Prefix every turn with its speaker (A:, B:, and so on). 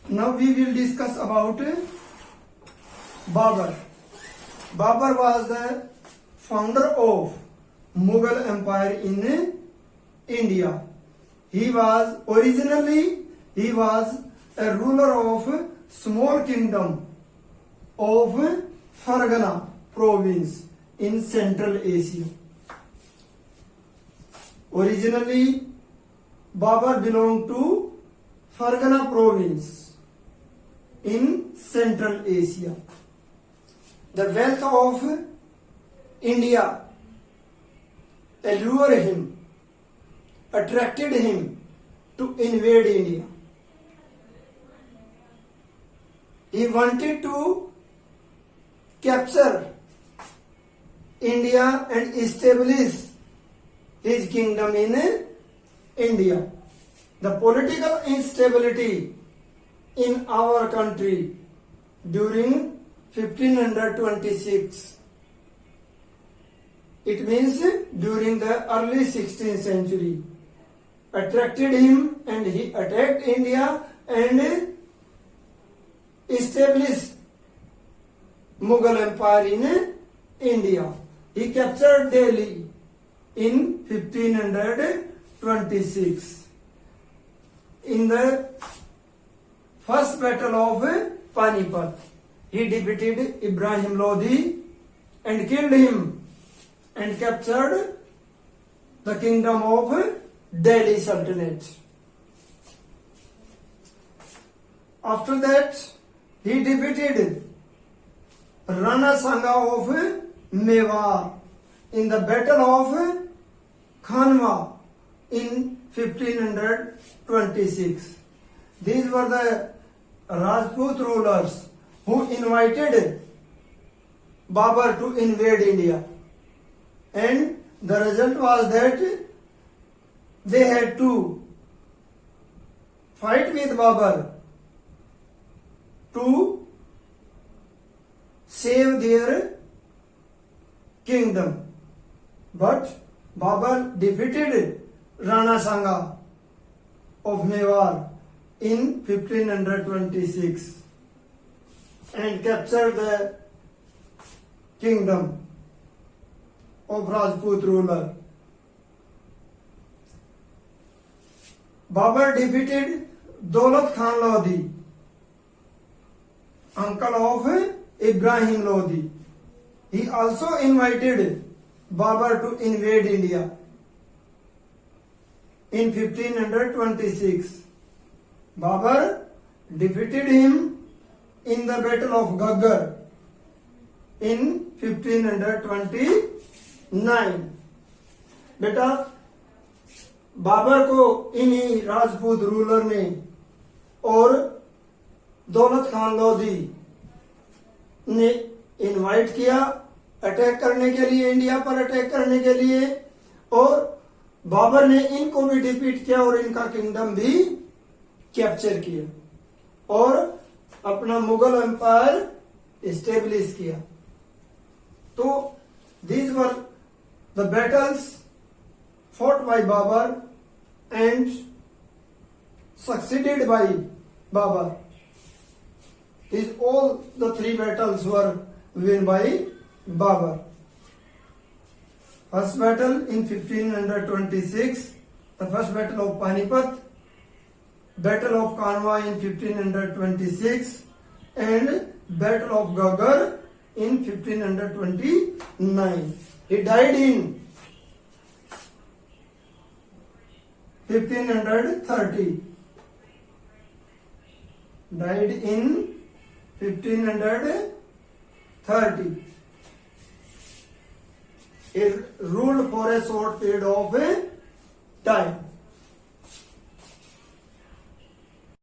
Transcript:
A: Now we will discuss about Babur. Babur was the founder of Mughal Empire in India. He was originally a ruler of small kingdom of Fargana province in Central Asia. Originally, Babur belonged to Fargana province in Central Asia. The wealth of India allured him, attracted him to invade India. He wanted to capture India and establish his kingdom in India. The political instability in our country during 1526, it means during the early 16th century, attracted him and he attacked India and established Mughal Empire in India. He captured Delhi in 1526. In the first battle of Panipat, he defeated Ibrahim Lodi and killed him and captured the kingdom of Delhi Sultanate. After that, he defeated Rana Sanga of Mewar in the battle of Khanwa in 1526. These were the Rajput rulers who invited Babur to invade India, and the result was that they had to fight with Babur to save their kingdom. But Babur defeated Rana Sanga of Mewar in 1526 and captured the kingdom of Rajput ruler. Babur defeated Daulat Khan Lodi, uncle of Ibrahim Lodi. He also invited Babur to invade India in 1526. Babur defeated him in the battle of Ghaggar in 1529. बेटा बाबर को इन्हीं Rajput ruler ने और दौलत खान लोधी ने invite किया attack करने के लिए, इंडिया पर अटैक करने के लिए, और बाबर ने इनको भी डिफीट किया और इनका किंगडम भी कैप्चर किया और अपना मुगल एम्पायर एस्टेब्लिश किया. तो these were the battles fought by Babur and succeeded by Babur. These all the three battles were won by Babur. First battle in 1526, the first battle of Panipat, battle of Kanwa in 1526, and battle of Ghaggar in 1529. He died in 1530. Died in 1530. He ruled for a short period of time.